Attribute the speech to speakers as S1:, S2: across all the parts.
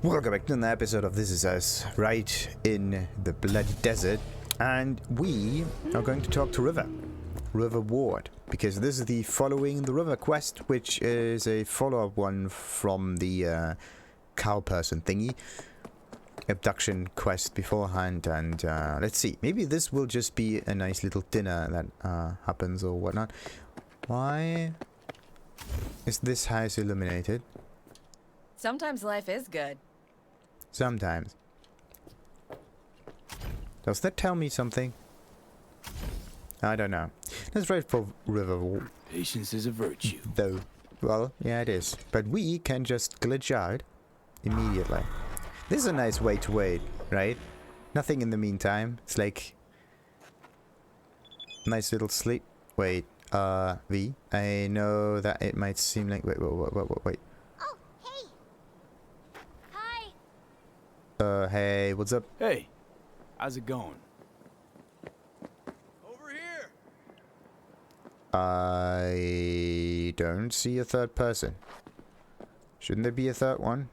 S1: Welcome back to another episode of This Is Us, right in the bloody desert, and we are going to talk to River Ward, because this is the Following the River quest, which is a follow-up one from the cow person thingy abduction quest beforehand, and let's see, maybe this will just be a nice little dinner that happens or whatnot. Why is this house illuminated?
S2: Sometimes life is good.
S1: Sometimes. Does that tell me something? I don't know. Let's wait for River.
S3: Patience is a virtue.
S1: Though, well, yeah, it is. But we can just glitch out immediately. This is a nice way to wait, right? Nothing in the meantime. It's like nice little sleep. Wait, V. I know that it might seem like wait.
S4: Oh, hey. Hi.
S1: Hey, what's up?
S3: Hey, how's it going?
S5: Over here.
S1: I don't see a third person. Shouldn't there be a third one?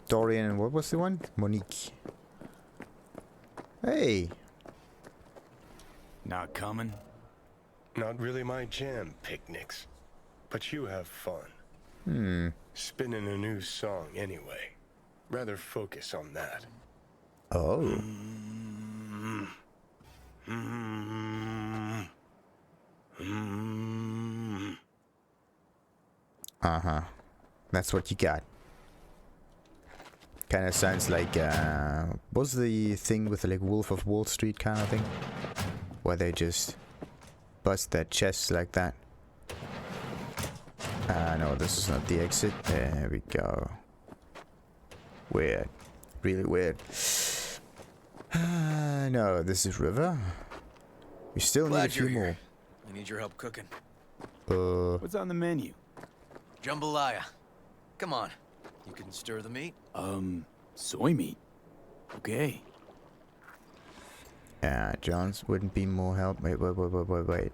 S1: Dorian and what was the one? Monique. Hey.
S3: Not coming?
S5: Not really my jam, picnics. But you have fun. Spinning a new song anyway. Rather focus on that.
S1: Oh. Uh-huh. That's what you got. Kind of sounds like, what's the thing with the, like, Wolf of Wall Street kind of thing? Where they just bust their chests like that. No, this is not the exit. There we go. Weird. Really weird. No, this is River. We still need a few more.
S6: I need your help cooking.
S3: What's on the menu?
S6: Jambalaya. Come on. You can stir the meat?
S3: Soy meat. Okay.
S1: John's wouldn't be more help. Wait.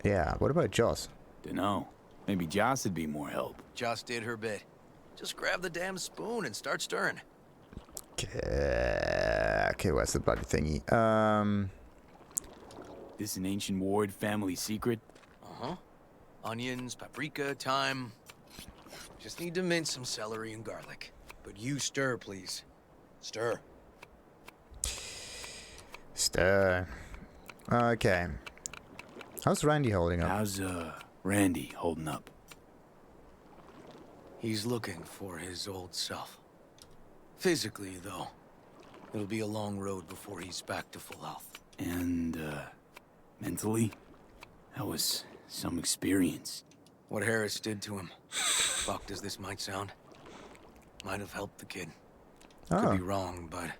S1: Yeah, what about Joss?
S3: Dunno. Maybe Joss would be more help.
S6: Joss did her bit. Just grab the damn spoon and start stirring.
S1: Okay, what's the bloody thingy?
S3: This an ancient Ward family secret?
S6: Uh-huh. Onions, paprika, thyme. Just need to mince some celery and garlic. But you stir, please. Stir.
S1: Stir. Okay. How's Randy holding up?
S3: How's, Randy holding up?
S6: He's looking for his old self. Physically, though. It'll be a long road before he's back to full health.
S3: And, mentally? That was some experience.
S6: What Harris did to him, fucked as this might sound, might have helped the kid. Could be wrong, but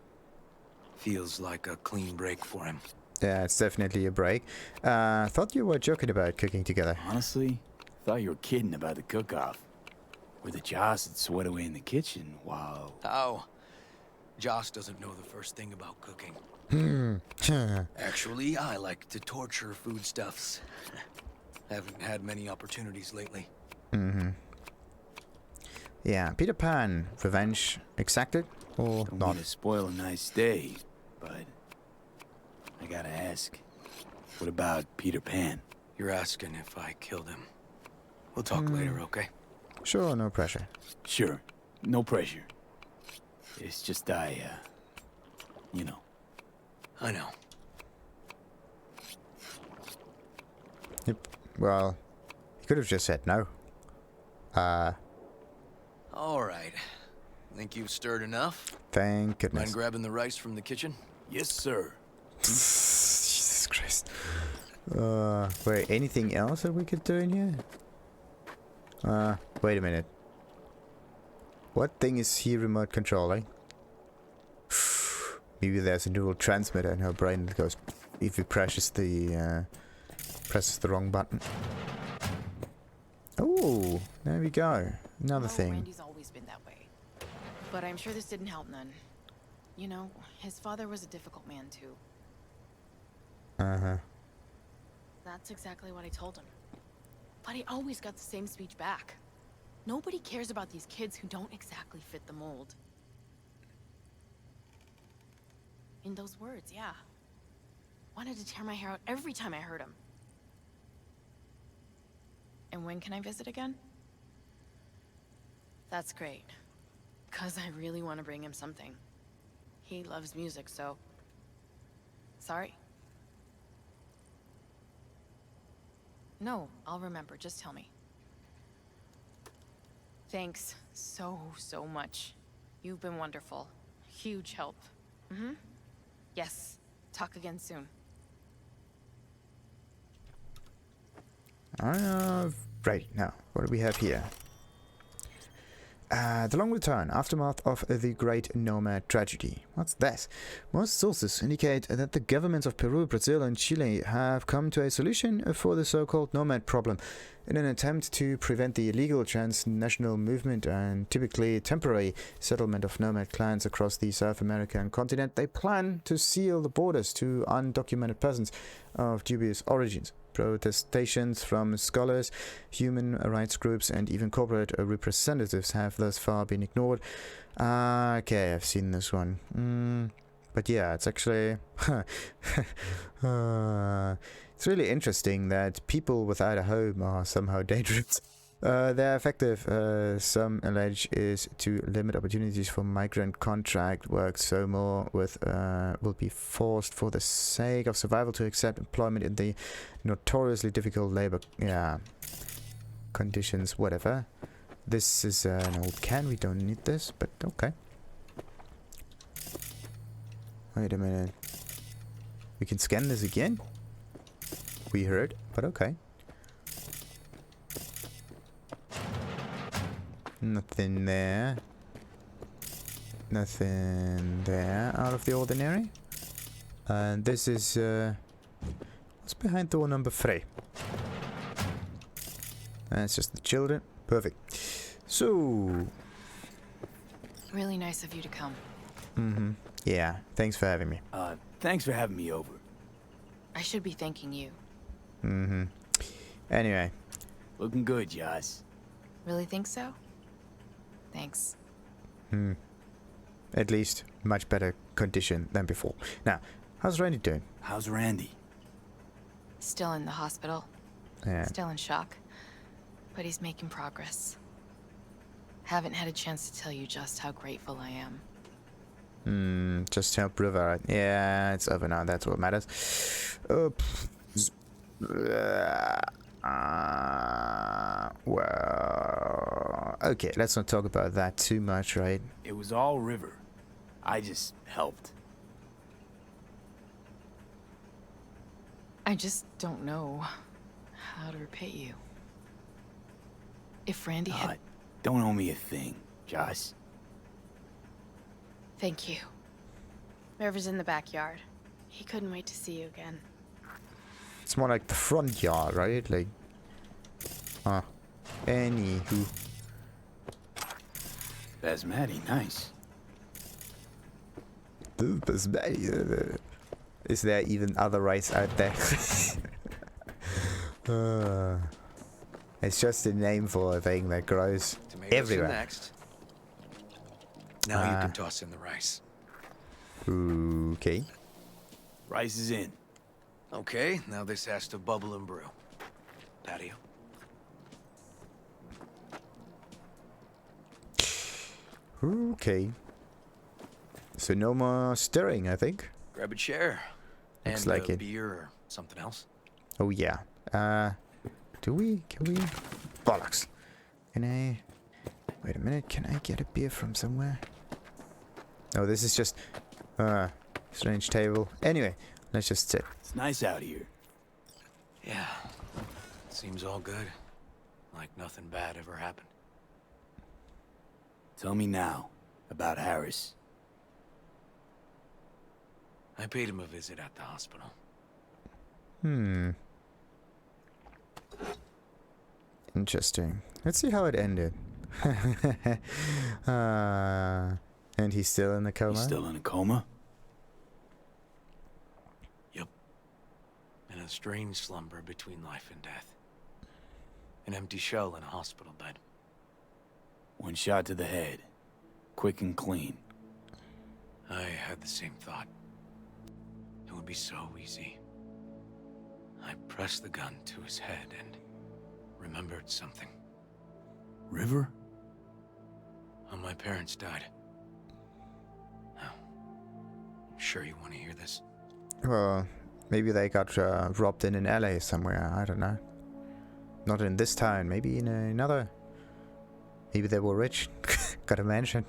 S6: feels like a clean break for him.
S1: Yeah, it's definitely a break. Thought you were joking about cooking together.
S3: Honestly, thought you were kidding about the cook-off. Where the Joss would sweat away in the kitchen while...
S6: How? Joss doesn't know the first thing about cooking. Actually, I like to torture foodstuffs. Haven't had many opportunities lately.
S1: Yeah, Peter Pan, revenge exacted or
S3: Don't
S1: not?
S3: mean to spoil a nice day, but... I gotta ask. What about Peter Pan?
S6: You're asking if I killed him. We'll talk later, okay?
S1: Sure, no pressure.
S3: Sure. No pressure. It's just you know.
S6: I know.
S1: Yep. Well, he could have just said no.
S6: All right. Think you've stirred enough?
S1: Thank
S6: Mind
S1: goodness.
S6: grabbing the rice from the kitchen?
S3: Yes, sir.
S1: Jesus Christ. Wait, anything else that we could do in here? Wait a minute. What thing is he remote controlling? Maybe there's a neural transmitter in her brain that goes if he presses the wrong button. Oh, there we go. Another thing.
S7: Randy's always been that way. But I'm sure this didn't help none. You know, his father was a difficult man too.
S1: Uh-huh.
S7: That's exactly what I told him. But he always got the same speech back. Nobody cares about these kids who don't exactly fit the mold. In those words, yeah. Wanted to tear my hair out every time I heard him. And when can I visit again? That's great. 'Cause I really want to bring him something. He loves music, so... Sorry. No, I'll remember. Just tell me. Thanks so much. You've been wonderful. Huge help. Mm-hmm. Yes. Talk again soon.
S1: Right, now, what do we have here? The long return, aftermath of the Great Nomad tragedy. What's this? Most sources indicate that the governments of Peru, Brazil and Chile have come to a solution for the so-called Nomad problem. In an attempt to prevent the illegal transnational movement and typically temporary settlement of nomad clans across the South American continent, they plan to seal the borders to undocumented persons of dubious origins. Protestations from scholars, human rights groups and even corporate representatives have thus far been ignored. Okay, I've seen this one. But yeah, it's actually... it's really interesting that people without a home are somehow dangerous. Their effective, some allege, is to limit opportunities for migrant contract work, so more will be forced for the sake of survival to accept employment in the notoriously difficult labor conditions, whatever. This is an old can, we don't need this, but okay. Wait a minute. We can scan this again? We heard, but okay. Nothing there. Nothing there out of the ordinary. And this is what's behind door number 3? That's just the children. Perfect. So
S7: Really nice of you to come.
S1: yeah, thanks for having me.
S3: Thanks for having me over.
S7: I should be thanking you.
S1: Anyway.
S3: Looking good, Joss.
S7: Really think so? Thanks.
S1: At least much better condition than before. Now, how's Randy doing?
S3: How's Randy?
S7: Still in the hospital.
S1: Yeah.
S7: Still in shock. But he's making progress. Haven't had a chance to tell you just how grateful I am.
S1: Just help River. Yeah, it's over now. That's what matters. Well, okay, let's not talk about that too much, right?
S3: It was all River. I just helped.
S7: I just don't know how to repay you. If Randy had...
S3: Don't owe me a thing, Joss.
S7: Thank you. River's in the backyard. He couldn't wait to see you again.
S1: It's more like the front yard, right? Like, anywho.
S3: Basmati, nice.
S1: Basmati. Is there even other rice out there? It's just a name for a thing that grows
S6: Tomatoes
S1: everywhere.
S6: Next. Now you can toss in the rice.
S1: Okay.
S3: Rice is in.
S6: Okay, now this has to bubble and brew. Patio.
S1: Okay. So no more stirring, I think.
S6: Grab a chair.
S1: Looks
S6: And
S1: like
S6: a
S1: it.
S6: beer or something else.
S1: Oh yeah. Do we? Can we? Bollocks. Can I? Wait a minute. Can I get a beer from somewhere? No, this is just strange table. Anyway, let's just sit.
S3: It's nice out here.
S6: Yeah. Seems all good. Like nothing bad ever happened.
S3: Tell me now about Harris.
S6: I paid him a visit at the hospital.
S1: Interesting. Let's see how it ended. And he's still in the coma?
S3: He's still in a coma?
S6: Yep. In a strange slumber between life and death. An empty shell in a hospital bed.
S3: One shot to the head. Quick and clean.
S6: I had the same thought. It would be so easy. I pressed the gun to his head and remembered something.
S3: River?
S6: When my parents died. Now, I'm sure you want to hear this.
S1: Well, maybe they got robbed in LA somewhere. I don't know. Not in this town. Maybe in another. Maybe they were rich. Gotta mention.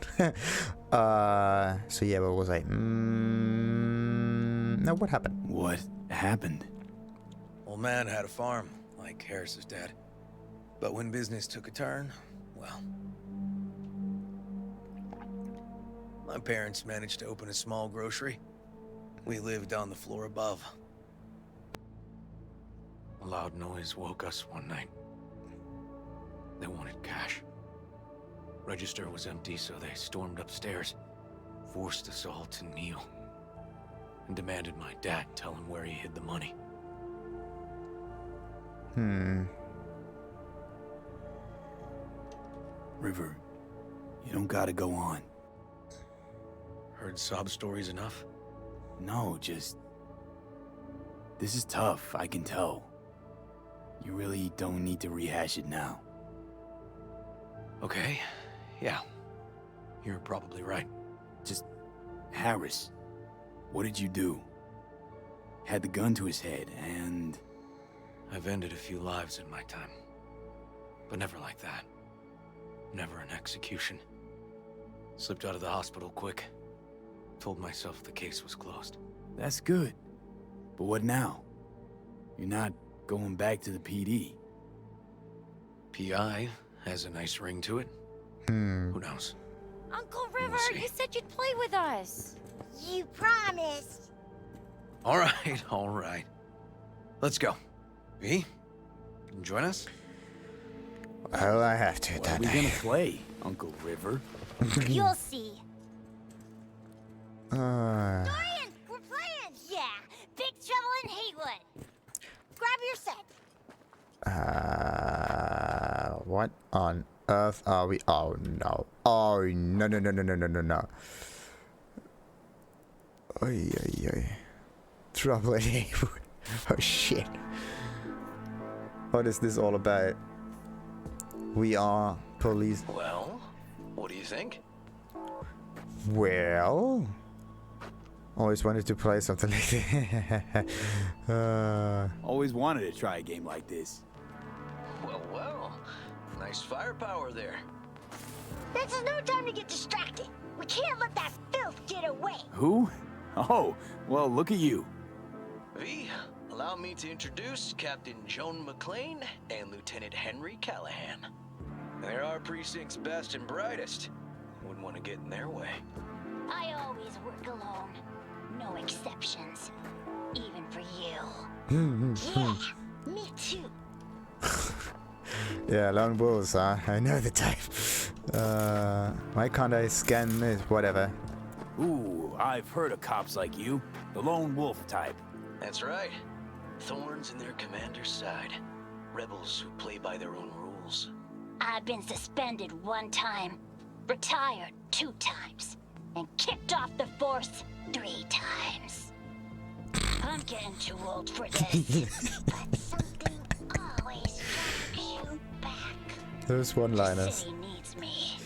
S1: So yeah, what was I? No, what happened?
S3: What happened?
S6: Old man had a farm, like Harris's dad. But when business took a turn, well... my parents managed to open a small grocery. We lived on the floor above. A loud noise woke us one night. They wanted cash. Register was empty, so they stormed upstairs, forced us all to kneel, and demanded my dad tell him where he hid the money.
S3: River, you don't gotta go on.
S6: Heard sob stories enough?
S3: No, just... This is tough, I can tell. You really don't need to rehash it now.
S6: Okay, yeah. You're probably right.
S3: Just... Harris, what did you do? Had the gun to his head, and...
S6: I've ended a few lives in my time. But never like that. Never an execution. Slipped out of the hospital quick. Told myself the case was closed.
S3: That's good. But what now? You're not going back to the PD.
S6: PI has a nice ring to it. Who knows?
S4: Uncle River,
S6: We'll see.
S4: you said you'd play with us. You promised.
S6: All right. Let's go. V, can you join us?
S1: Well, I have to.
S3: What are we gonna play, Uncle River?
S4: You'll see.
S1: Uh,
S4: Dorian, we're playing. Yeah, Big Trouble in Haywood. Grab your set.
S1: what on earth are we? Oh no! Oh no! Oy. Trouble in Haywood. Oh shit! What is this all about? We are police.
S6: Well, what do you think?
S1: Well, always wanted to play something like that.
S3: Always wanted to try a game like this.
S6: Well. Nice firepower there.
S4: This is no time to get distracted. We can't let that filth get away.
S3: Who? Oh, well, look at you.
S8: V, allow me to introduce Captain Joan McClane and Lieutenant Henry Callahan. They're our precinct's best and brightest. Wouldn't want to get in their way.
S4: I always work alone. No exceptions. Even for you. Yeah, me too.
S1: Yeah, long balls, huh? I know the type. Why can't I scan this? Whatever.
S3: Ooh, I've heard of cops like you. The lone wolf type.
S8: That's right. Thorns in their commander's side. Rebels who play by their own rules.
S4: I've been suspended 1 time, retired 2 times, and kicked off the force 3 times. I'm getting too old for this, but something always drags you back.
S1: Those
S4: The
S1: one-liners.
S4: city needs me.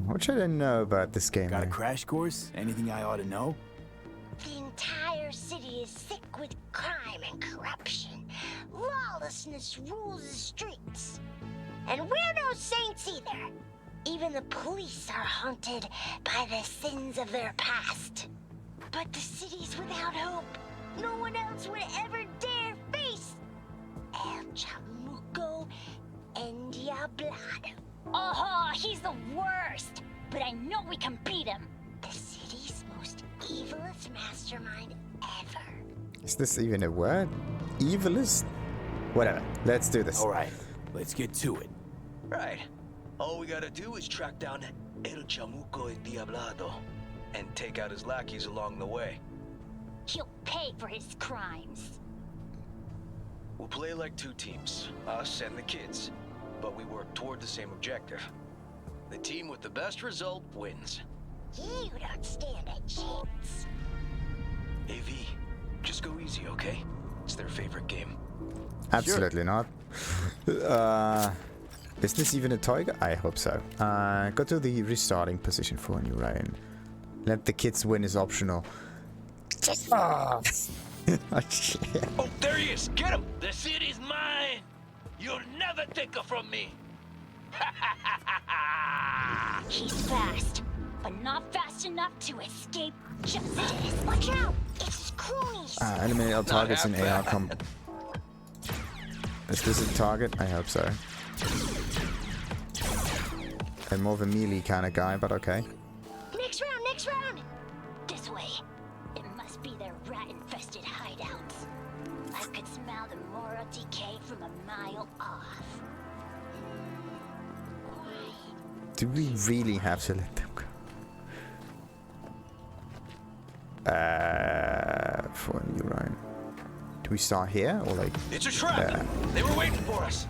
S1: What should I know about this game?
S3: Got a crash course? Anything I ought to know?
S4: The entire city is sick with crime and corruption. Lawlessness rules the streets. And we're no saints either. Even the police are haunted by the sins of their past. But the city's without hope. No one else would ever dare face El Chamuco and Diablado. Oh, he's the worst. But I know we can beat him. The city's most evilest mastermind ever.
S1: Is this even a word? Evilist? Whatever. Let's do this.
S3: All right, let's get to it.
S8: Right. All we gotta do is track down El Chamuco y Diablado and take out his lackeys along the way.
S4: He'll pay for his crimes.
S8: We'll play like 2 teams, us and the kids. but we work toward the same objective. The team with the best result wins.
S4: You don't stand a chance.
S8: AV, just go easy, okay? It's their favorite game.
S1: Absolutely not. Is this even a toy? I hope so. Go to the restarting position for a new Ryan. Let the kids win is optional. Oh, shit.
S8: Oh, there he is! Get him! The city's mine! You'll never take her from me!
S4: He's fast, but not fast enough to escape justice. Watch out! It's cronies.
S1: Eliminate all targets in AR combat. Is this a target? I hope so. I'm more of a melee kind of guy, but okay.
S4: Next round, next round! This way. It must be their rat-infested hideouts. I could smell the moral decay from a mile off.
S1: Do we really have to let them go? For a new Ryan. Do we start here or like?
S8: It's a trap! They were waiting for us!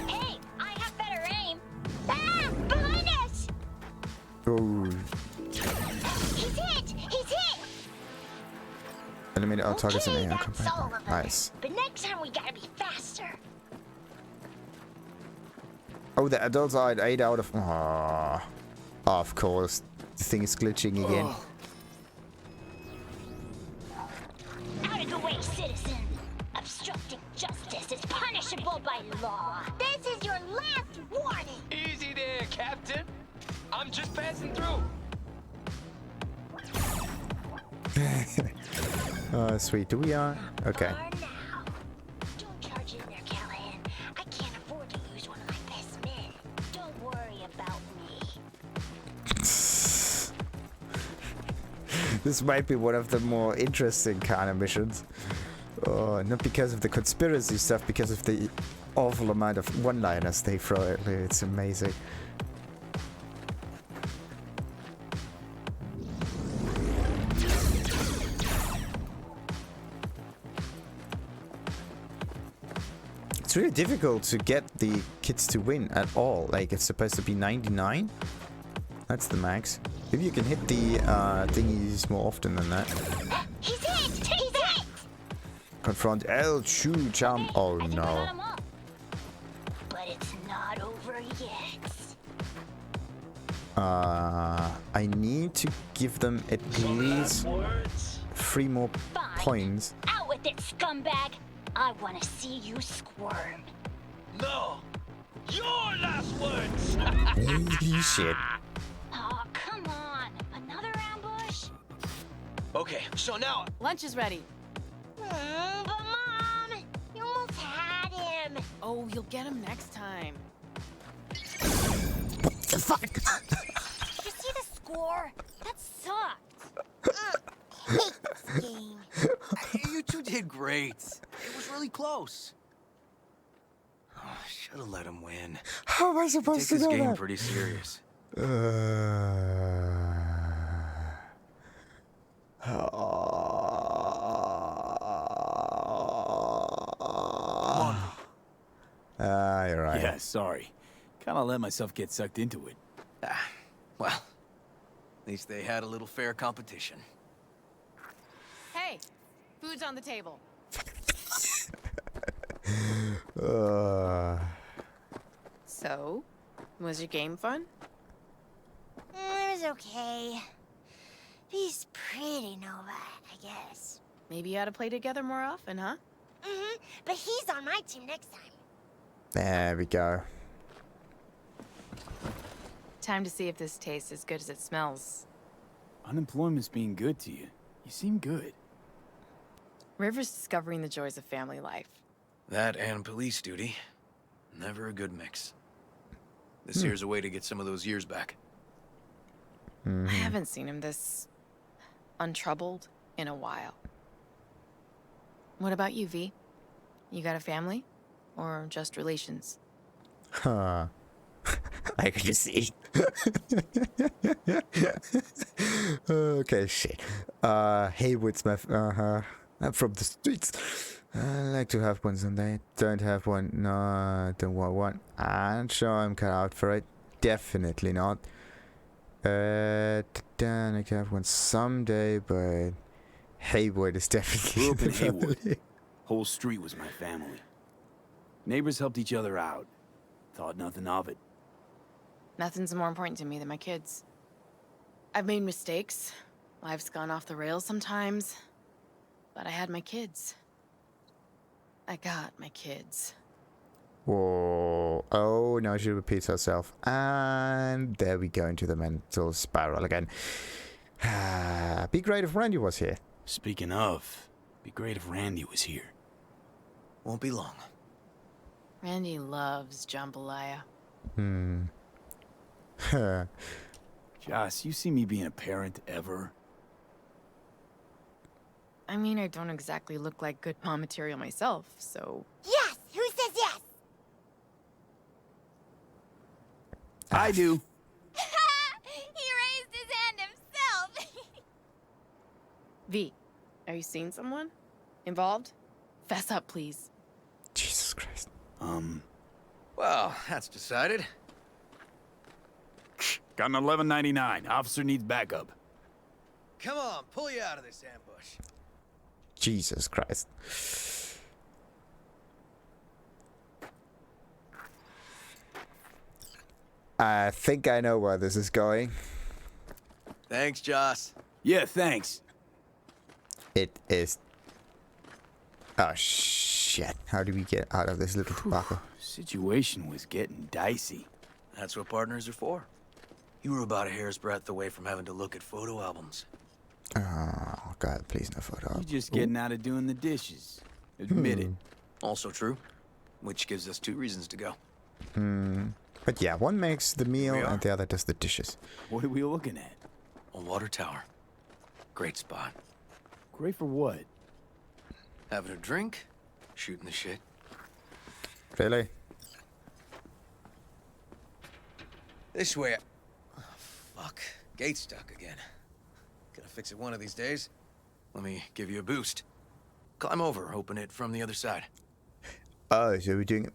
S4: Hey, I have better aim! Ah! Behind us!
S1: Oh.
S4: He's hit! He's hit!
S1: Eliminate all targets in AR
S4: that's all
S1: combat.
S4: of
S1: Nice.
S4: But next time we gotta be faster.
S1: Oh, the adults are at 8 out of... Oh, of course. The thing is glitching again.
S4: Out of the way, citizen! Obstructing justice is punishable by law. This is your last warning!
S8: Easy there, Captain! I'm just passing through!
S1: Oh, sweet. Do we are? Okay.
S4: Are now. Don't charge in there, Callahan. I can't afford to lose one of my best men. Don't worry about me.
S1: This might be one of the more interesting kind of missions. Not because of the conspiracy stuff, because of the awful amount of one-liners they throw at me. It's amazing. It's really difficult to get the kids to win at all. Like, it's supposed to be 99. That's the max. Maybe you can hit the thingies more often than that.
S4: He's hit! He's hit!
S1: Confront El Chu Cham. Oh
S4: I think I
S1: no.
S4: got him up. But it's not over yet.
S1: I need to give them at least 3 more
S4: Fine.
S1: points.
S4: Out with it, scumbag! I want to see you squirm.
S8: No! Your last words!
S1: Holy shit.
S4: Oh, come on. Another ambush?
S8: Okay, so now...
S7: Lunch is ready.
S4: But Mom, you almost had him.
S7: Oh, you'll get him next time.
S1: What the fuck?
S4: Did you see the score? That sucked. Hate this game.
S6: You two did great. It was really close. Oh, should have let him win.
S1: How am I supposed
S6: Take
S1: to
S6: this
S1: know
S6: game
S1: that?
S6: pretty serious.
S1: You're right.
S3: Yeah, sorry. Kind of let myself get sucked into it.
S6: Well, at least they had a little fair competition.
S7: Hey, food's on the table. So, was your game fun?
S4: It was okay. He's pretty, Nomad, I guess.
S7: Maybe you ought to play together more often, huh?
S4: But he's on my team next time.
S1: There we go.
S7: Time to see if this tastes as good as it smells.
S3: Unemployment's being good to you. You seem good.
S7: River's discovering the joys of family life.
S6: That and police duty. Never a good mix. This here's a way to get some of those years back.
S7: I haven't seen him this untroubled in a while. What about you, V? You got a family? Or just relations?
S1: Huh. I can see. Okay, shit. Haywood's my... I'm from the streets. I like to have one someday. Don't have one. No, don't want one. I'm sure I'm cut out for it. Definitely not. I like to have one someday, but Haywood is definitely
S3: Grew up in
S1: the
S3: Haywood.
S1: family.
S3: Whole street was my family. Neighbors helped each other out. Thought nothing of it.
S7: Nothing's more important to me than my kids. I've made mistakes. Life's gone off the rails sometimes. But I had my kids. I got my kids.
S1: Whoa. Oh, now she repeats herself. And there we go into the mental spiral again. Be great if Randy was here.
S3: Speaking of, be great if Randy was here.
S8: Won't be long.
S7: Randy loves jambalaya.
S3: Joss, you see me being a parent ever?
S7: I mean, I don't exactly look like good mom material myself, so...
S4: Yes! Who says yes?
S3: I do.
S4: He raised his hand himself!
S7: V, are you seeing someone? Involved? Fess up, please.
S1: Jesus Christ.
S8: Well, that's decided.
S3: Got an 1199. Officer needs backup.
S8: Come on, pull you out of this ambush.
S1: Jesus Christ. I think I know where this is going.
S8: Thanks, Joss.
S3: Yeah, thanks.
S1: It is... Oh, shit. How do we get out of this little debacle?
S3: Situation was getting dicey.
S8: That's what partners are for. You were about a hair's breadth away from having to look at photo albums.
S1: Oh, God, please no photo.
S3: You're just getting out of doing the dishes. Admit it.
S8: Also true. Which gives us 2 reasons to go.
S1: But yeah, one makes the meal
S8: we are.
S1: and the other does the dishes.
S3: What are we looking at?
S8: A water tower. Great spot.
S3: Great for what?
S8: Having a drink, shooting the shit.
S1: Really?
S8: This way. Oh, fuck. Gate's stuck again. Gonna fix it one of these days. Let me give you a boost. Climb over, open it from the other side.
S1: Oh, so we're doing...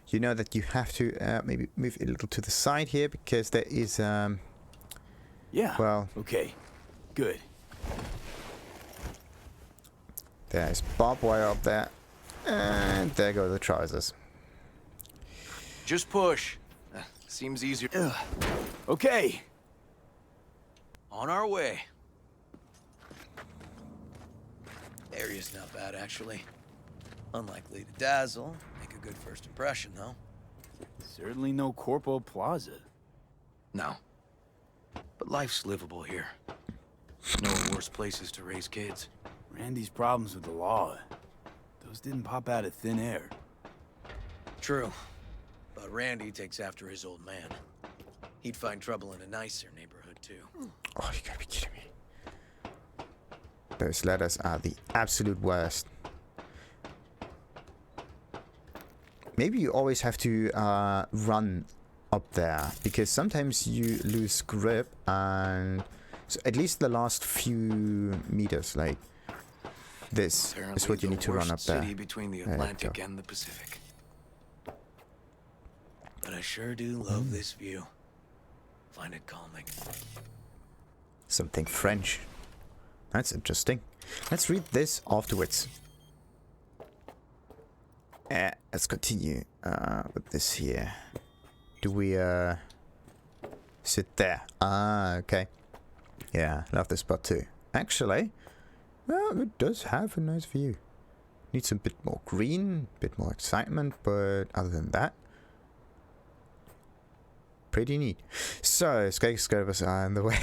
S1: You know that you have to maybe move a little to the side here because there is...
S3: Yeah.
S1: Well...
S3: Okay. Good.
S1: There's barbed wire up there. And there go the trousers.
S8: Just push. Seems easier.
S3: Ugh. Okay.
S8: On our way. Area's not bad, actually. Unlikely to dazzle. Make a good first impression, though.
S3: Certainly no Corpo Plaza.
S8: No. But life's livable here. No worse places to raise kids.
S3: Randy's problems with the law. Those didn't pop out of thin air.
S8: True. But Randy takes after his old man. He'd find trouble in a nicer neighborhood, too.
S1: Oh, you gotta be kidding me. Those letters are the absolute worst. Maybe you always have to run up there, because sometimes you lose grip, and so at least the last few meters, like this, is what you need to run up there.
S8: City between the Atlantic and the Pacific. But I sure do love this view. Find it calming.
S1: Something French. That's interesting. Let's read this afterwards. Let's continue with this here. Do we sit there? Ah, okay. Yeah, love this spot too. Actually, well, it does have a nice view. Needs a bit more green, bit more excitement, but other than that, pretty neat. So, skyscrapers are in the way.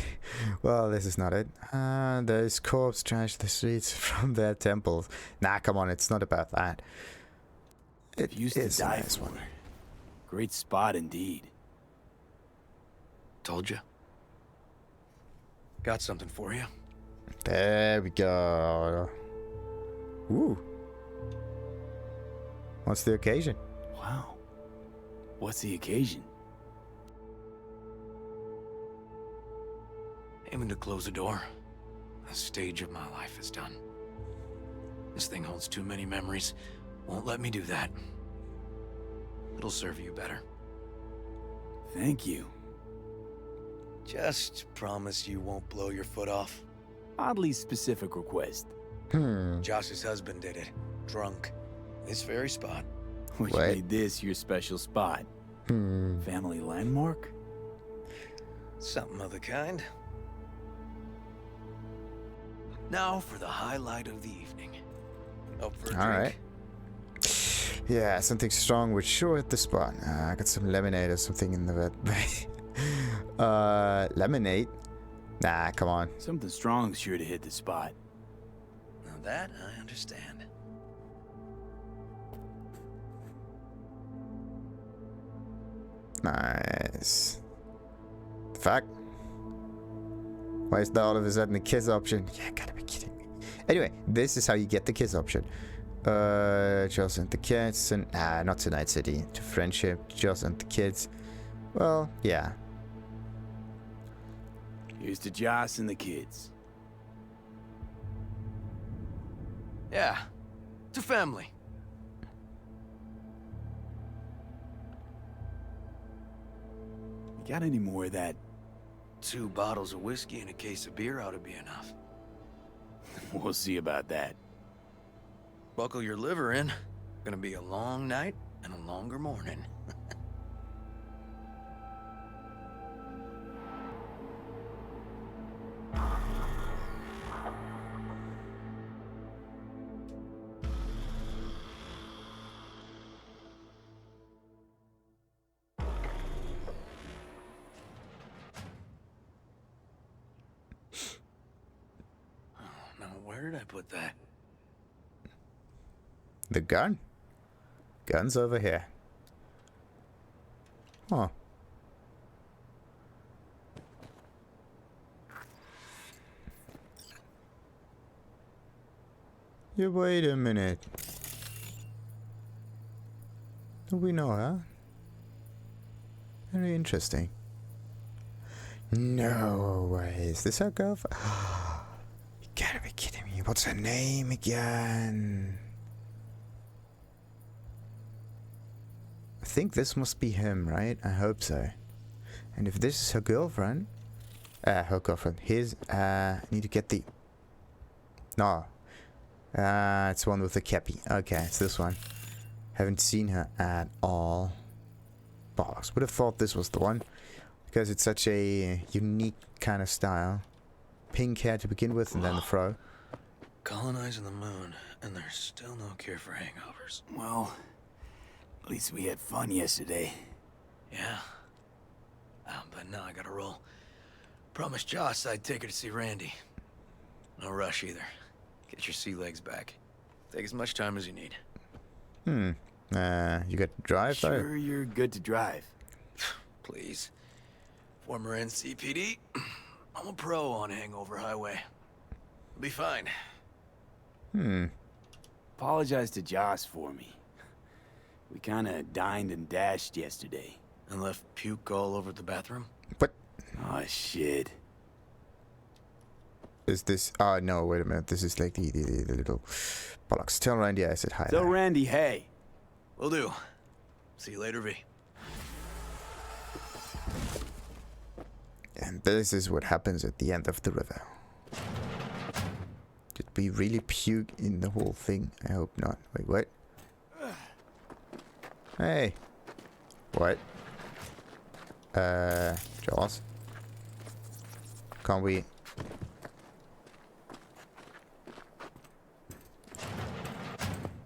S1: Well, this is not it. There's corpse trash the streets from their temples. Nah, come on, it's not about that. It
S3: Used to
S1: is a
S3: die
S1: nice
S3: for.
S1: one.
S3: Great spot indeed.
S8: Told you. Got something for you.
S1: There we go. Ooh. What's the occasion?
S3: Wow. What's the occasion?
S8: Aiming to close the door. The stage of my life is done.
S6: This thing holds too many memories. Won't let me do that. It'll serve you better.
S3: Thank you.
S8: Just promise you won't blow your foot off.
S3: Oddly specific request.
S8: Josh's husband did it. Drunk. This very spot.
S3: Which
S1: What?
S3: made this your special spot. Family landmark?
S8: Something of the kind. Now for the highlight of the evening. Up for a
S1: All
S8: drink?
S1: right. Yeah, something strong would sure hit the spot. I got some lemonade or something in the bed. Lemonade? Nah, come on.
S3: Something strong's sure to hit the spot.
S8: Now that I understand.
S1: Nice. Fuck. Why is there all of a sudden the kiss option? Yeah, gotta be kidding me. Anyway, this is how you get the kiss option. Joss and the kids, and not to Night City, to friendship, Joss and the kids. Well, yeah.
S3: Here's to Joss and the kids.
S6: Yeah. To family.
S3: You got any more of that?
S6: 2 bottles of whiskey and a case of beer ought to be enough.
S3: We'll see about that.
S6: Buckle your liver in. Gonna be a long night and a longer morning. Now, where did I put that?
S1: The gun? Gun's over here. Huh. Yeah, wait a minute. Do we know her? Very interesting. No way. Is this her girlfriend? You gotta be kidding me. What's her name again? I think this must be him, right? I hope so. And if this is her girlfriend, his, I need to get the... No. It's one with the cappy. Okay, it's this one. Haven't seen her at all. Bollocks. Would have thought this was the one. Because it's such a unique kind of style. Pink hair to begin with, and then the fro.
S6: Colonizing the moon, and there's still no cure for hangovers.
S3: Well, at least we had fun yesterday.
S6: Yeah. But now I gotta roll. Promised Joss I'd take her to see Randy. No rush either. Get your sea legs back. Take as much time as you need.
S1: You got to drive, though?
S3: Sure you're good to drive.
S6: Please. Former NCPD. I'm a pro on Hangover Highway. I'll be fine.
S3: Apologize to Joss for me. We kinda dined and dashed yesterday.
S6: And left puke all over the bathroom?
S1: What?
S3: Oh, shit.
S1: Is this... Oh, no, wait a minute. This is like the little... Bollocks. Tell Randy I said hi.
S3: Tell Randy, hey.
S6: Will do. See you later, V.
S1: And this is what happens at the end of the river. Did we really puke in the whole thing? I hope not. Wait, what? Hey. What? Jaws? Can't we...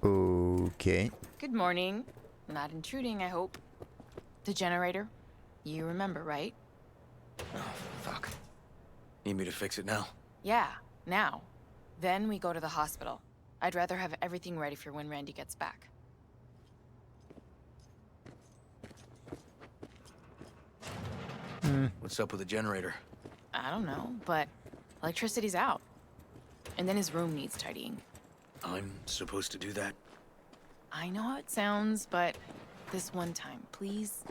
S1: Okay.
S7: Good morning. Not intruding, I hope. The generator? You remember, right?
S6: Oh, fuck. Need me to fix it now?
S7: Yeah, now. Then we go to the hospital. I'd rather have everything ready for when Randy gets back.
S6: What's up with the generator?
S7: I don't know, but electricity's out. And then his room needs tidying.
S6: I'm supposed to do that?
S7: I know how it sounds, but this one time, please.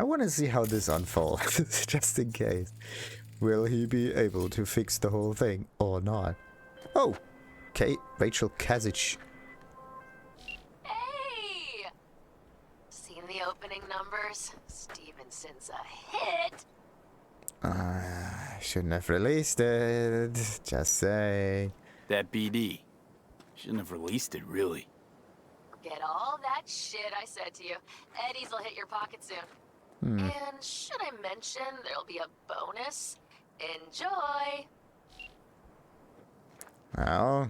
S1: I want to see how this unfolds, just in case. Will he be able to fix the whole thing or not? Oh, okay, Rachel Casich.
S9: Hey! Seen the opening numbers? Stevenson's a hit.
S1: Shouldn't have released it. Just say.
S3: That BD. Shouldn't have released it, really.
S9: Forget all that shit I said to you. Eddie's will hit your pocket soon. And should I mention there'll be a bonus? Enjoy!
S1: Well,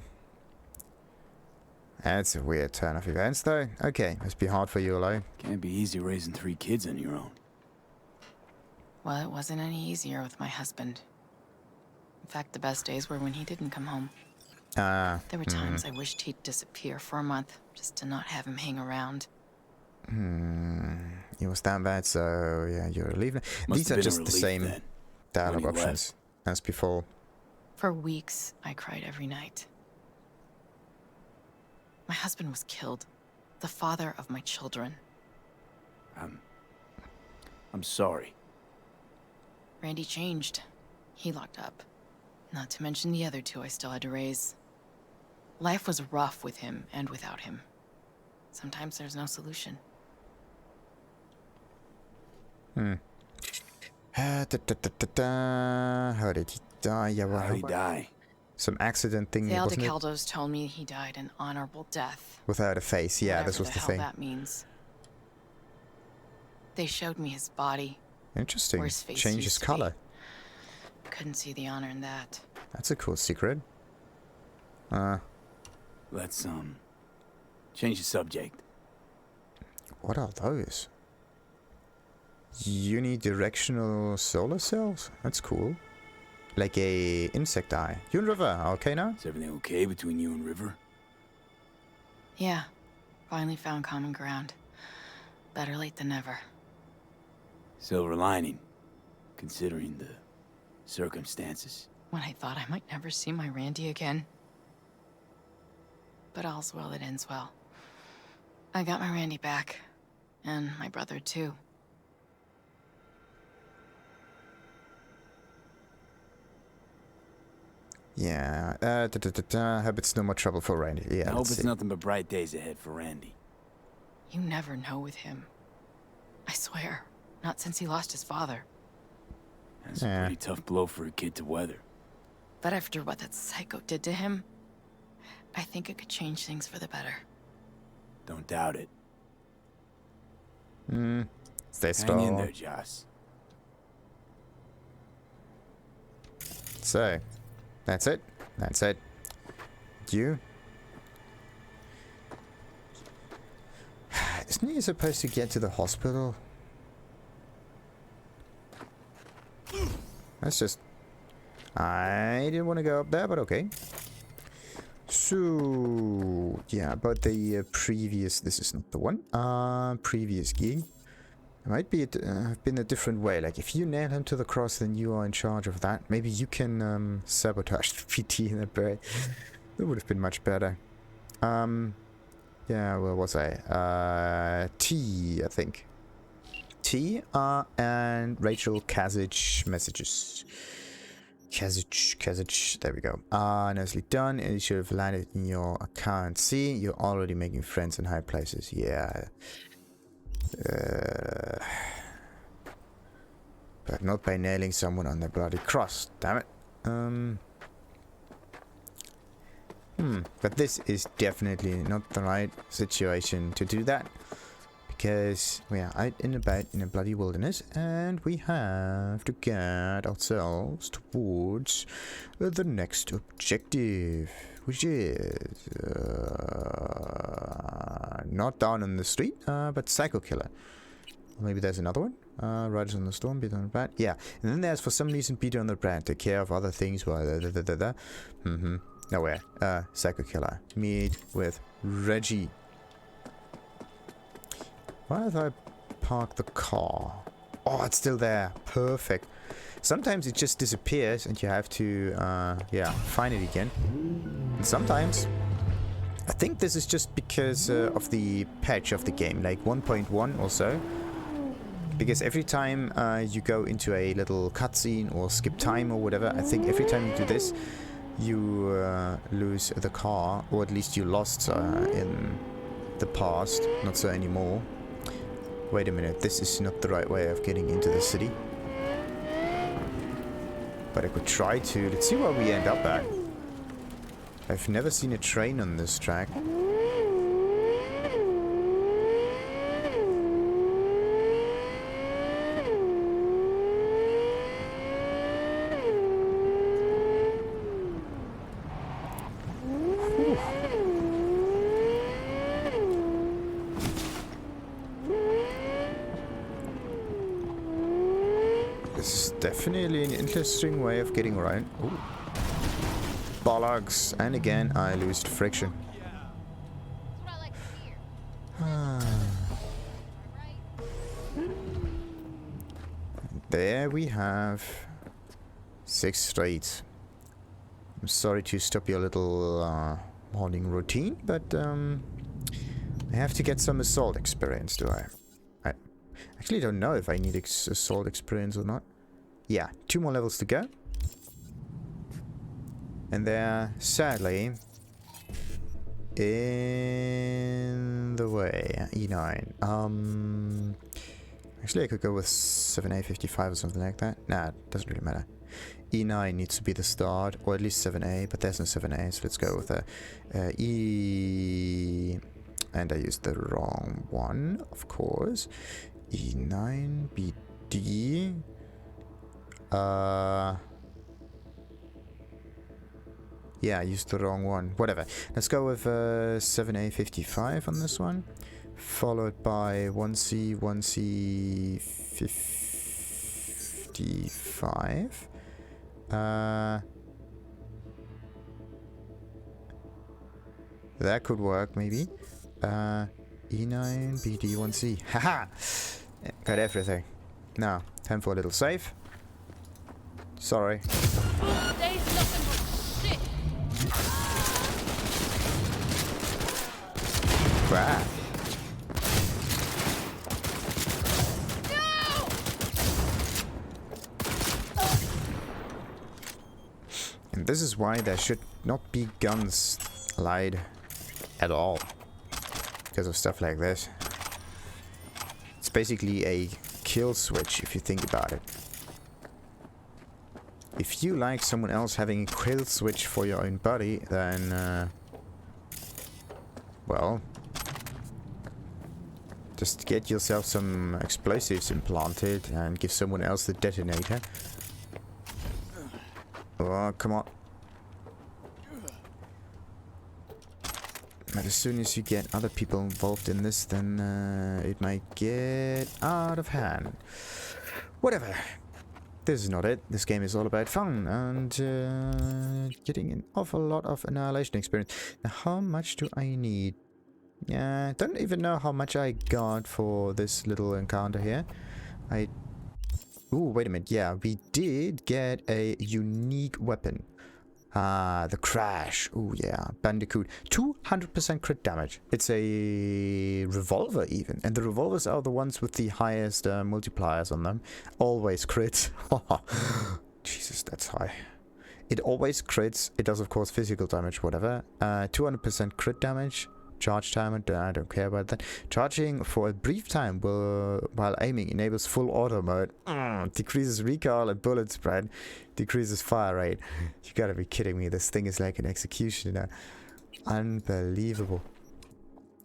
S1: that's a weird turn of events, though. Okay, must be hard for you alone.
S3: Can't be easy raising 3 kids on your own.
S7: Well, it wasn't any easier with my husband. In fact, the best days were when he didn't come home. There were times I wished he'd disappear for a month, just to not have him hang around.
S1: It was that bad, so yeah, you're leaving. These are just the same dialogue options as before.
S7: For weeks, I cried every night. My husband was killed. The father of my children.
S3: I'm sorry.
S7: Randy changed. He locked up. Not to mention the other 2 I still had to raise. Life was rough with him and without him. Sometimes there's no solution.
S1: How did he die? Yeah, well,
S3: How'd he die?
S1: some accident thing,
S7: The
S1: wasn't it?
S7: Aldecaldos told me he died an honourable death.
S1: Without a face, yeah,
S7: Whatever
S1: this was the
S7: hell
S1: thing.
S7: that means. They showed me his body.
S1: Interesting.
S7: Where his face
S1: Change his
S7: used to be.
S1: color.
S7: Couldn't see the honor in that.
S1: That's a cool secret.
S3: Let's, change the subject.
S1: What are those? Unidirectional solar cells? That's cool. Like a insect eye. You and River are okay now?
S3: Is everything okay between you and River?
S7: Yeah. Finally found common ground. Better late than never.
S3: Silver lining, considering the circumstances.
S7: When I thought I might never see my Randy again. But all's well that ends well. I got my Randy back. And my brother, too.
S1: Yeah. Hope it's no more trouble for Randy. Yeah,
S3: I hope
S1: let's
S3: it's
S1: see.
S3: nothing but bright days ahead for Randy.
S7: You never know with him. I swear. Not since he lost his father.
S3: That's a pretty tough blow for a kid to weather.
S7: But after what that psycho did to him, I think it could change things for the better.
S3: Don't doubt it.
S1: Stay
S3: Hang
S1: strong.
S3: in there, Joss.
S1: So, that's it. That's it. You? Isn't he supposed to get to the hospital? That's just... I didn't want to go up there, but okay. So, yeah, about the previous... This is not the one. Previous gig. It might be have been a different way. Like, if you nail him to the cross, then you are in charge of that. Maybe you can sabotage the PT in that way. That would have been much better. Yeah, where was I? T, I think. T, and Rachel Casich messages. Casich, there we go. Nicely done. It should have landed in your account. See, you're already making friends in high places. Yeah. But not by nailing someone on the bloody cross. Damn it. But this is definitely not the right situation to do that. Because we are out and about in a bloody wilderness, and we have to get ourselves towards the next objective, which is not down on the street, but Psycho Killer. Or maybe there's another one. Riders on the Storm, Beat on the Brand. Yeah, and then there's for some reason Beat on the Brand. Take care of other things. Nowhere. Psycho Killer. Meet with Reggie. Why have I parked the car? Oh, it's still there. Perfect. Sometimes it just disappears and you have to, yeah, find it again. And sometimes, I think this is just because of the patch of the game, like 1.1 or so. Because every time you go into a little cutscene or skip time or whatever, I think every time you do this, you lose the car, or at least you lost in the past, not so anymore. Wait a minute, this is not the right way of getting into the city. But I could try to. Let's see where we end up at. I've never seen a train on this track. This is definitely an interesting way of getting around. Ooh. Bollocks! And again, I lost friction. There we have 6 streets. I'm sorry to stop your little morning routine, but I have to get some assault experience, do I? I actually don't know if I need assault experience or not. Yeah, 2 more levels to go. And they're sadly in the way. E9. Actually, I could go with 7A55 or something like that. Nah, it doesn't really matter. E9 needs to be the start, or at least 7A, but there's no 7A, so let's go with E... And I used the wrong one, of course. E9, BD... Yeah, I used the wrong one. Whatever. Let's go with 7A55 on this one. Followed by 1C, 1C55. That could work, maybe. E9, BD, 1C. Haha! Got everything. Now, time for a little save. Sorry. Crap. And this is why there should not be guns allowed at all. Because of stuff like this. It's basically a kill switch if you think about it. If you like someone else having a kill switch for your own body, then well, just get yourself some explosives implanted and give someone else the detonator. Oh, come on. But as soon as you get other people involved in this, then it might get out of hand. Whatever. This is not it. This game is all about fun and getting an awful lot of annihilation experience. Now, how much do I need? Yeah, I don't even know how much I got for this little encounter here. Ooh, wait a minute. Yeah, we did get a unique weapon. The Crash. Ooh, yeah. Bandicoot. 200% crit damage. It's a revolver even. And the revolvers are the ones with the highest multipliers on them. Always crits. Jesus, that's high. It always crits. It does, of course, physical damage, whatever. 200% crit damage. Charge time, I don't care about that. Charging for a brief time while aiming enables full auto mode. Decreases recoil and bullet spread. Decreases fire rate. You gotta be kidding me. This thing is like an executioner. Unbelievable.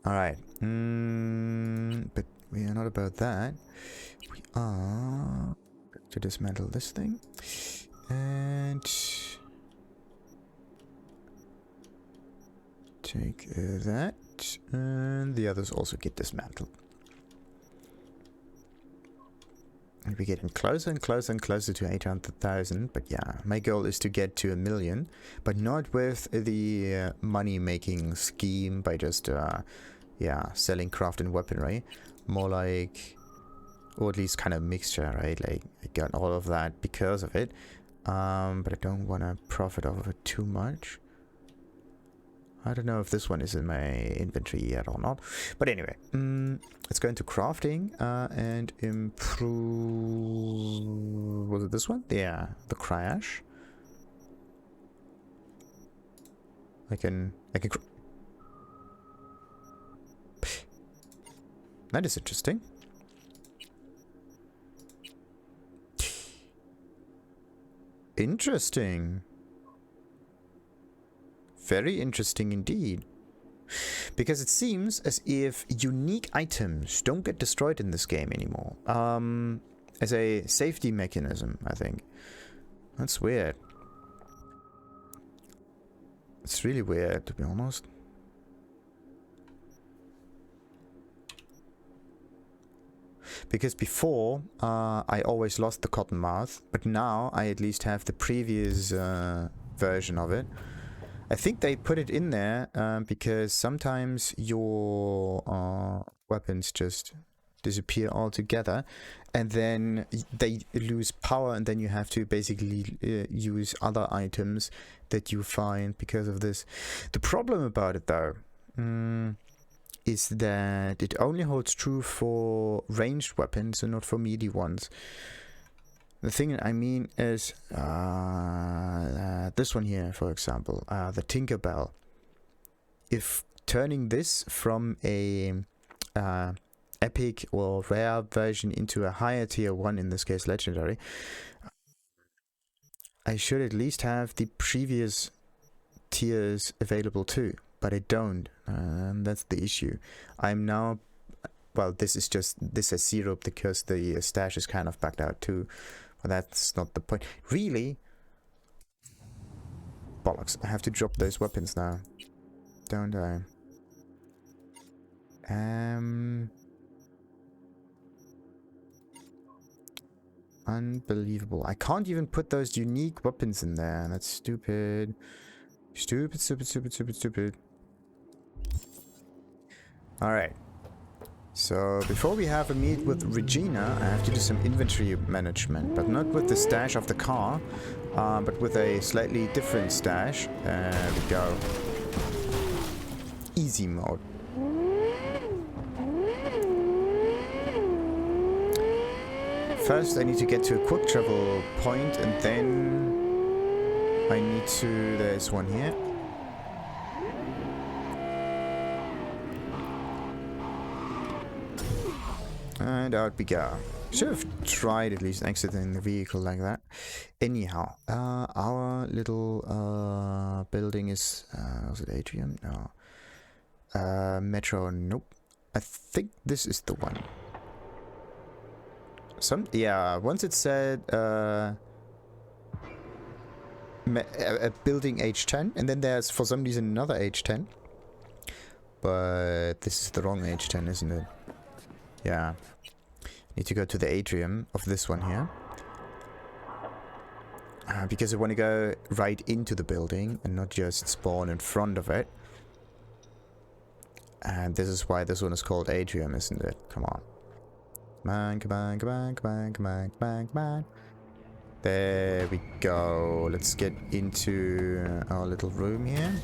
S1: Alright. But we are not about that. We are to dismantle this thing. And take that. And the others also get dismantled. And we're getting closer and closer and closer to 800,000. But yeah, my goal is to get to 1 million. But not with the money-making scheme by just, yeah, selling craft and weaponry. More like, or at least kind of mixture, right? Like, I got all of that because of it. But I don't want to profit off of it too much. I don't know if this one is in my inventory yet or not. But anyway, let's go into crafting and improve... Was it this one? Yeah, the crash. I can that is interesting. Interesting. Very interesting indeed. Because it seems as if unique items don't get destroyed in this game anymore. As a safety mechanism, I think. That's weird. It's really weird, to be honest. Because before, I always lost the cotton mouth, but now I at least have the previous version of it. I think they put it in there because sometimes your weapons just disappear altogether, and then they lose power, and then you have to basically use other items that you find because of this. The problem about it, though, is that it only holds true for ranged weapons and not for melee ones. The thing I mean is this one here, for example, the Tinkerbell. If turning this from a epic or rare version into a higher tier one, in this case legendary, I should at least have the previous tiers available too, but I don't, and that's the issue. I'm now, well, this has 0 because the stash is kind of backed out too, but that's not the point. Really? Bollocks, I have to drop those weapons now, don't I? Unbelievable. I can't even put those unique weapons in there. That's stupid. Stupid, stupid, stupid, stupid, stupid. Alright. So, before we have a meet with Regina, I have to do some inventory management. But not with the stash of the car, but with a slightly different stash. There we go. Easy mode. First, I need to get to a quick travel point, and then I need to... There's one here. And out we go. Should have tried at least exiting the vehicle like that. Anyhow, our little building is... was it Atrium? No. Metro, nope. I think this is the one. Yeah, once it said a building H10, and then there's for some reason another H10. But this is the wrong H10, isn't it? Yeah. Need to go to the atrium of this one here. Because I want to go right into the building and not just spawn in front of it. And this is why this one is called atrium, isn't it? Come on. Come on, come on, come on, come on, come on, come on, come on. There we go. Let's get into our little room here.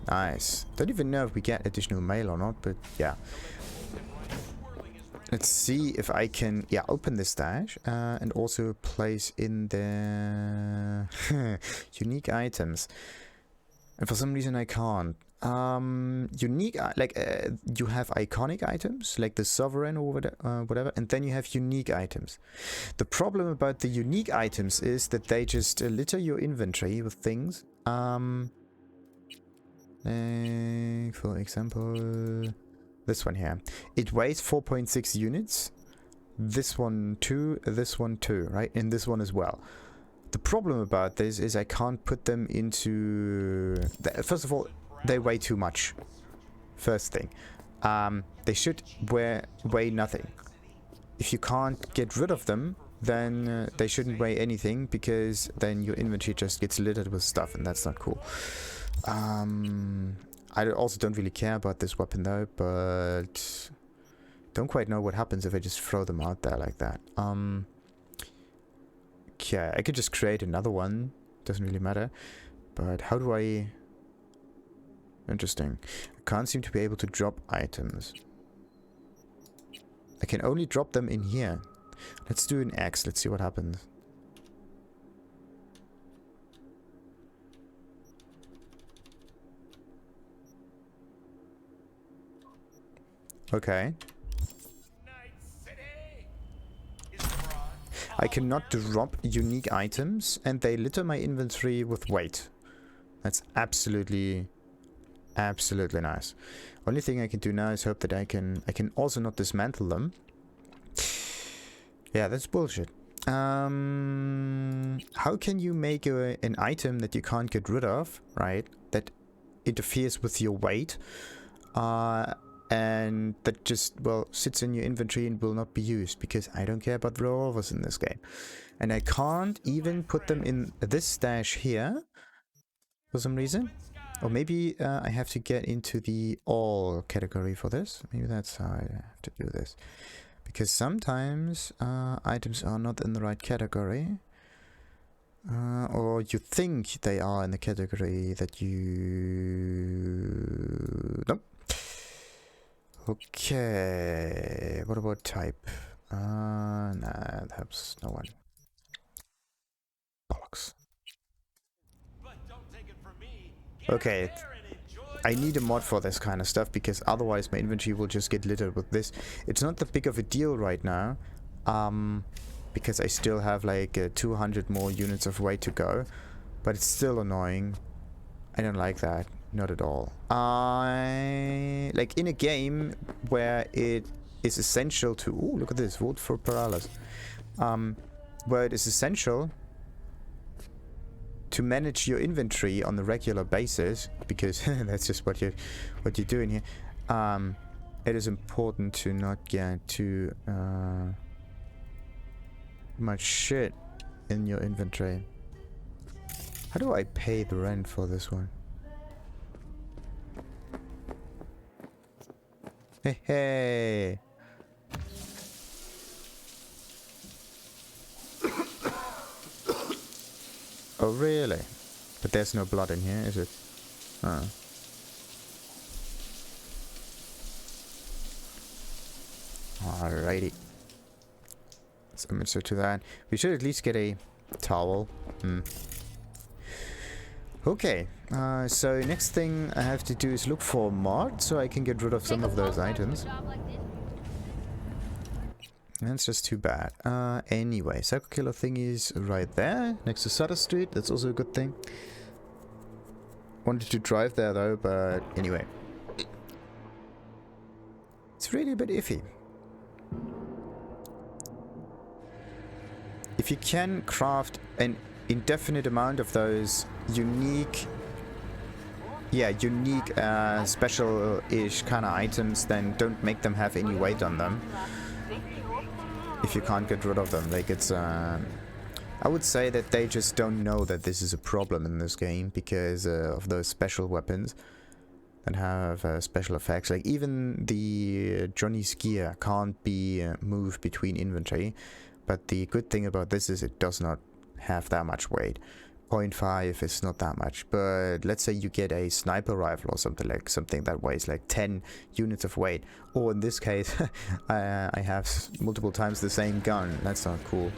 S1: Nice. Don't even know if we get additional mail or not, but yeah. Let's see if I can, yeah, open the stash and also place in the unique items. And for some reason I can't. Unique, you have iconic items like the sovereign or whatever, and then you have unique items. The problem about the unique items is that they just litter your inventory with things. For example, this one here. It weighs 4.6 units. This one too, right? And this one as well. The problem about this is I can't put them into... First of all, they weigh too much. First thing. They should weigh nothing. If you can't get rid of them, then they shouldn't weigh anything, because then your inventory just gets littered with stuff, and that's not cool. I also don't really care about this weapon though, but don't quite know what happens if I just throw them out there like that. Okay, I could just create another one. Doesn't really matter. But how do I Interesting. I can't seem to be able to drop items. I can only drop them in here. Let's do an X. Let's see what happens. Okay. I cannot drop unique items, and they litter my inventory with weight. That's absolutely nice. Only thing I can do now is hope that I can also not dismantle them. Yeah, that's bullshit. How can you make an item that you can't get rid of, right? That interferes with your weight, and that just, well, sits in your inventory and will not be used, because I don't care about revolvers in this game. And I can't even put them in this stash here for some reason. Or maybe I have to get into the all category for this. Maybe that's how I have to do this. Because sometimes items are not in the right category. Or you think they are in the category that you... Nope. Okay. What about type? Nah, that helps no one. Bollocks. Okay, I need a mod for this kind of stuff, because otherwise my inventory will just get littered with this. It's not that big of a deal right now, because I still have like 200 more units of weight to go, but it's still annoying. I don't like that, not at all. Like in a game where it is essential to... Ooh, look at this, vote for Paralysis. Where it is essential to manage your inventory on a regular basis, because that's just what you're doing here. It is important to not get too much shit in your inventory. How do I pay the rent for this one? Hey, hey. Oh, really? But there's no blood in here, is it? Oh. Alrighty. Let's answer to that. We should at least get a towel. Okay. So next thing I have to do is look for a mod so I can get rid of some of those items. That's just too bad. Anyway, Psycho Killer thing is right there, next to Sutter Street. That's also a good thing. Wanted to drive there though, but anyway. It's really a bit iffy. If you can craft an indefinite amount of those unique special-ish kind of items, then don't make them have any weight on them. If you can't get rid of them, like it's I would say that they just don't know that this is a problem in this game, because of those special weapons that have special effects. Like even the Johnny's gear can't be moved between inventory, but the good thing about this is it does not have that much weight. 0.5 is not that much, but let's say you get a sniper rifle or something that weighs like 10 units of weight, or in this case I have multiple times the same gun. That's not cool.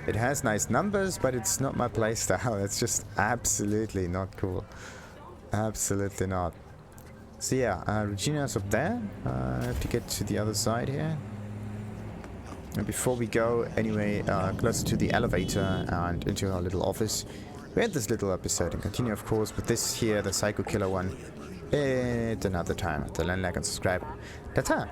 S1: It has nice numbers, but it's not my playstyle. It's just absolutely not cool. Absolutely not. So yeah, Regina's up there. I have to get to the other side here. And before we go, anyway, closer to the elevator and into our little office, we had this little episode, and continue, of course, with this here, the Psycho Killer one, at another time. Till then, like and subscribe. Ta-ta!